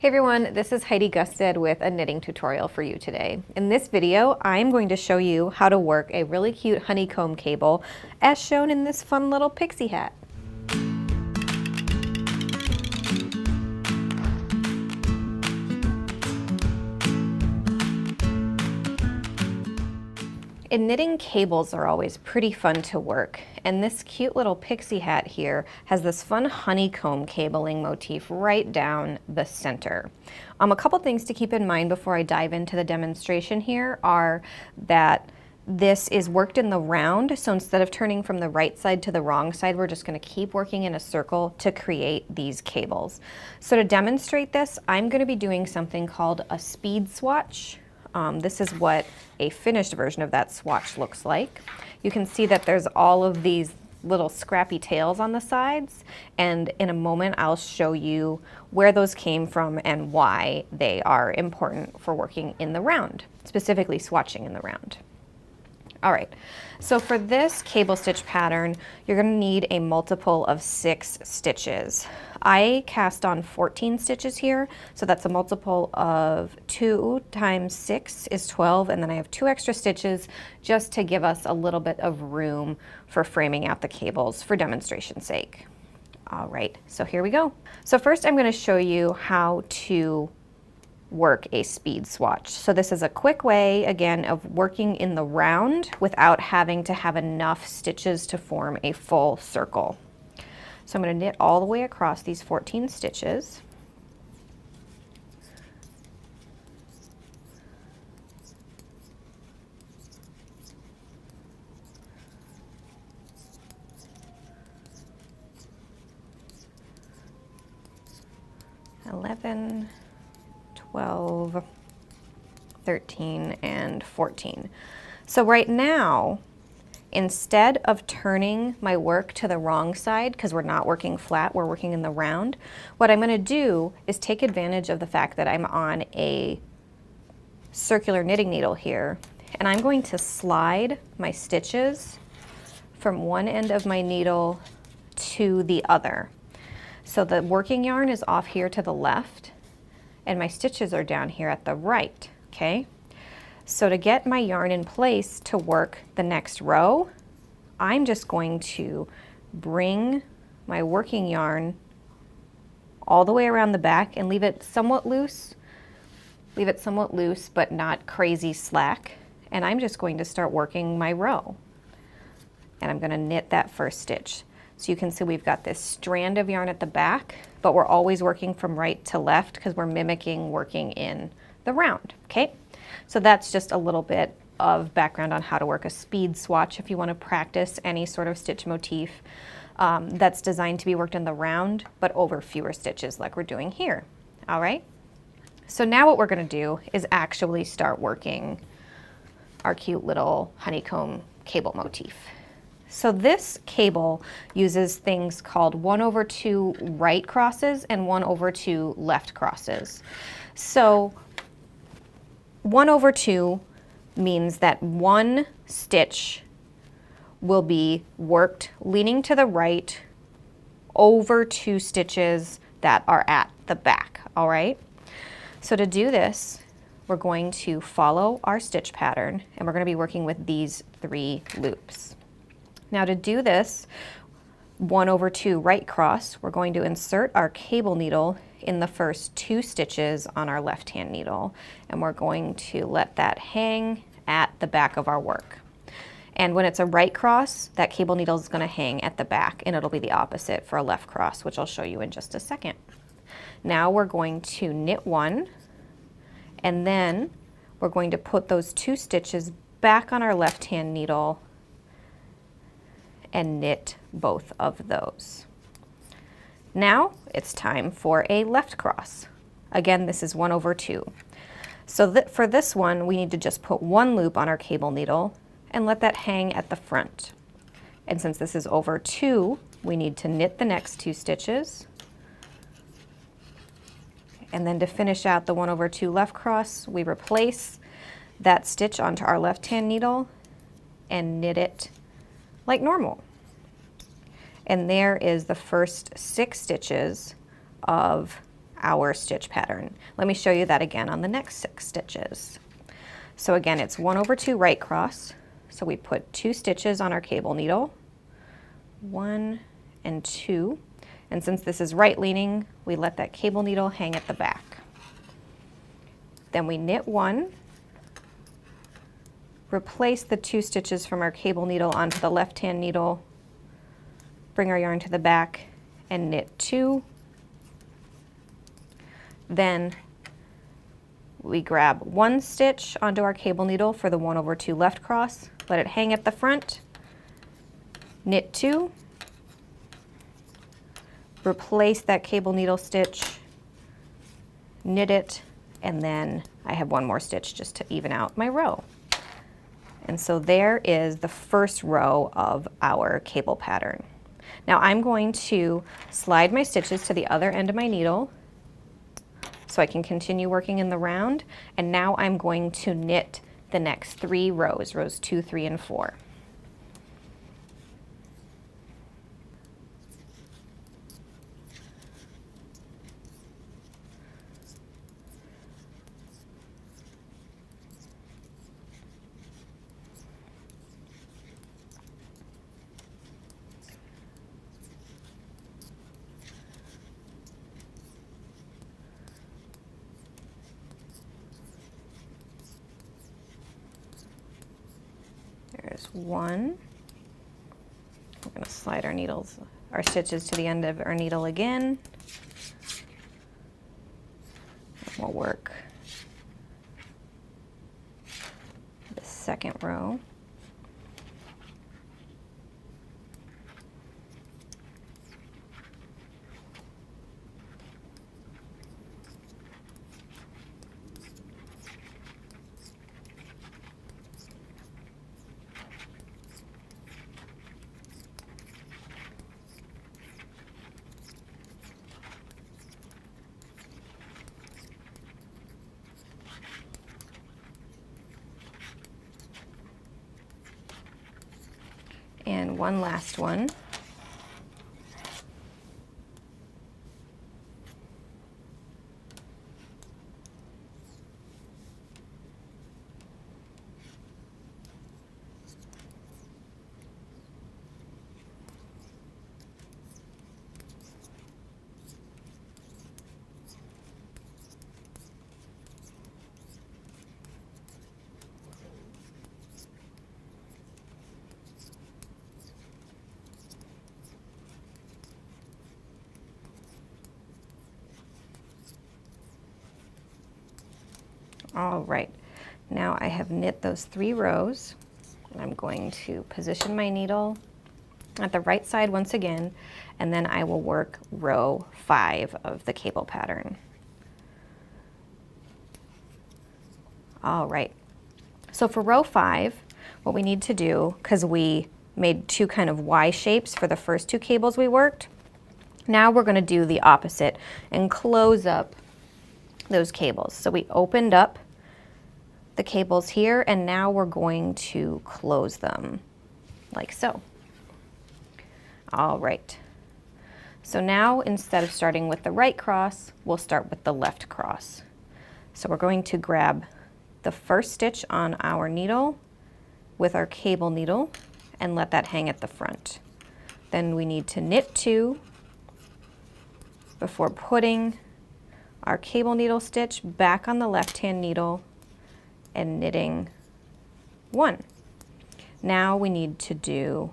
Hey everyone, this is Heidi Gusted with a knitting tutorial for you today. In this video, I'm going to show you how to work a really cute honeycomb cable as shown in this fun little pixie hat. In knitting, cables are always pretty fun to work, and this cute little pixie hat here has this fun honeycomb cabling motif right down the center. A couple things to keep in mind before I dive into the demonstration here are that this is worked in the round, so instead of turning from the right side to the wrong side, we're just going to keep working in a circle to create these cables. So to demonstrate this, I'm going to be doing something called a speed swatch. This is what a finished version of that swatch looks like. You can see that there's all of these little scrappy tails on the sides, and in a moment I'll show you where those came from and why they are important for working in the round, specifically swatching in the round. All right, so for this cable stitch pattern, you're going to need a multiple of 6 stitches. I cast on 14 stitches here, so that's a multiple of 2 times 6 is 12, and then I have 2 extra stitches just to give us a little bit of room for framing out the cables for demonstration's sake. All right, so here we go. So first I'm going to show you how to work a speed swatch. So this is a quick way, again, of working in the round without having to have enough stitches to form a full circle. So I'm going to knit all the way across these 14 stitches. (11, 12, 13, and 14. So right now, instead of turning my work to the wrong side, because we're not working flat, we're working in the round, what I'm going to do is take advantage of the fact that I'm on a circular knitting needle here, and I'm going to slide my stitches from one end of my needle to the other. So the working yarn is off here to the left, and my stitches are down here at the right, okay? So to get my yarn in place to work the next row, I'm just going to bring my working yarn all the way around the back and leave it somewhat loose. Leave it somewhat loose, but not crazy slack. And I'm just going to start working my row. And I'm going to knit that first stitch. So you can see we've got this strand of yarn at the back, but we're always working from right to left because we're mimicking working in the round, okay? So that's just a little bit of background on how to work a speed swatch if you want to practice any sort of stitch motif that's designed to be worked in the round, but over fewer stitches like we're doing here, all right? So now what we're going to do is actually start working our cute little honeycomb cable motif. So this cable uses things called 1/2 right crosses and 1/2 left crosses. So 1/2 means that one stitch will be worked leaning to the right over 2 stitches that are at the back, all right? So to do this, we're going to follow our stitch pattern, and we're going to be working with these 3 loops. Now to do this 1/2 right cross, we're going to insert our cable needle in the first 2 stitches on our left hand needle, and we're going to let that hang at the back of our work. And when it's a right cross, that cable needle is going to hang at the back, and it'll be the opposite for a left cross, which I'll show you in just a second. Now we're going to knit 1, and then we're going to put those 2 stitches back on our left hand needle and knit both of those. Now it's time for a left cross. Again, this is 1/2. So for this one, we need to just put 1 loop on our cable needle and let that hang at the front. And since this is over 2, we need to knit the next 2 stitches. And then to finish out the 1/2 left cross, we replace that stitch onto our left hand needle and knit it like normal. And there is the first 6 stitches of our stitch pattern. Let me show you that again on the next 6 stitches. So again, it's 1 over 2 right cross. So we put 2 stitches on our cable needle, 1 and 2. And since this is right leaning, we let that cable needle hang at the back. Then we knit 1, replace the 2 stitches from our cable needle onto the left-hand needle, bring our yarn to the back, and knit 2. Then we grab 1 stitch onto our cable needle for the 1 over 2 left cross, let it hang at the front, knit 2, replace that cable needle stitch, knit it, and then I have 1 more stitch just to even out my row. And so there is the first row of our cable pattern. Now I'm going to slide my stitches to the other end of my needle so I can continue working in the round, and now I'm going to knit the next 3 rows, rows 2, 3, and 4. There's 1. We're going to slide our stitches to the end of our needle again. And we'll work the second row. And one last one. All right, now I have knit those 3 rows. I'm going to position my needle at the right side once again, and then I will work row 5 of the cable pattern. All right, so for row 5, what we need to do, because we made 2 kind of Y shapes for the first 2 cables we worked, now we're going to do the opposite and close up those cables. So we opened up the cables here, and now we're going to close them like so. All right, so now instead of starting with the right cross, we'll start with the left cross. So we're going to grab the first stitch on our needle with our cable needle and let that hang at the front. Then we need to knit 2 before putting our cable needle stitch back on the left-hand needle and knitting 1. Now we need to do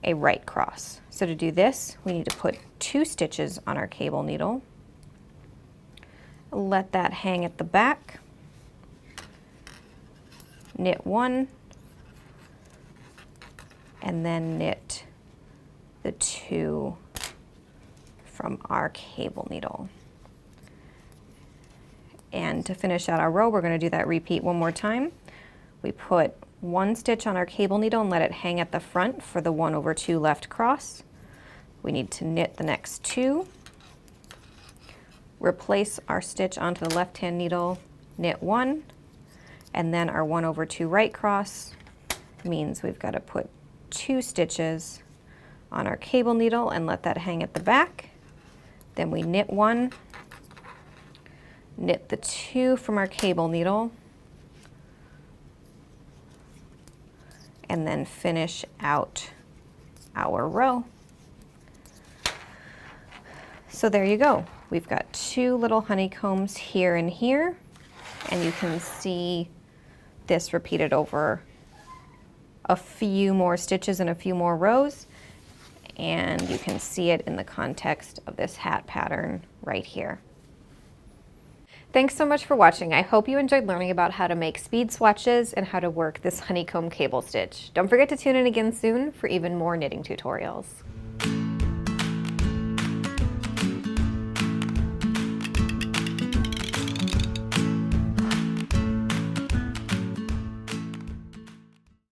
a right cross. So to do this, we need to put 2 stitches on our cable needle, let that hang at the back, knit 1, and then knit the 2 from our cable needle. And to finish out our row, we're going to do that repeat one more time. We put 1 stitch on our cable needle and let it hang at the front for the 1 over 2 left cross. We need to knit the next 2, replace our stitch onto the left-hand needle, knit 1, and then our 1 over 2 right cross means we've got to put 2 stitches on our cable needle and let that hang at the back, Then we knit one, knit the two from our cable needle, and then finish out our row. So there you go. We've got two little honeycombs here and here, and you can see this repeated over a few more stitches and a few more rows, and you can see it in the context of this hat pattern right here. Thanks so much for watching. I hope you enjoyed learning about how to make speed swatches and how to work this honeycomb cable stitch. Don't forget to tune in again soon for even more knitting tutorials.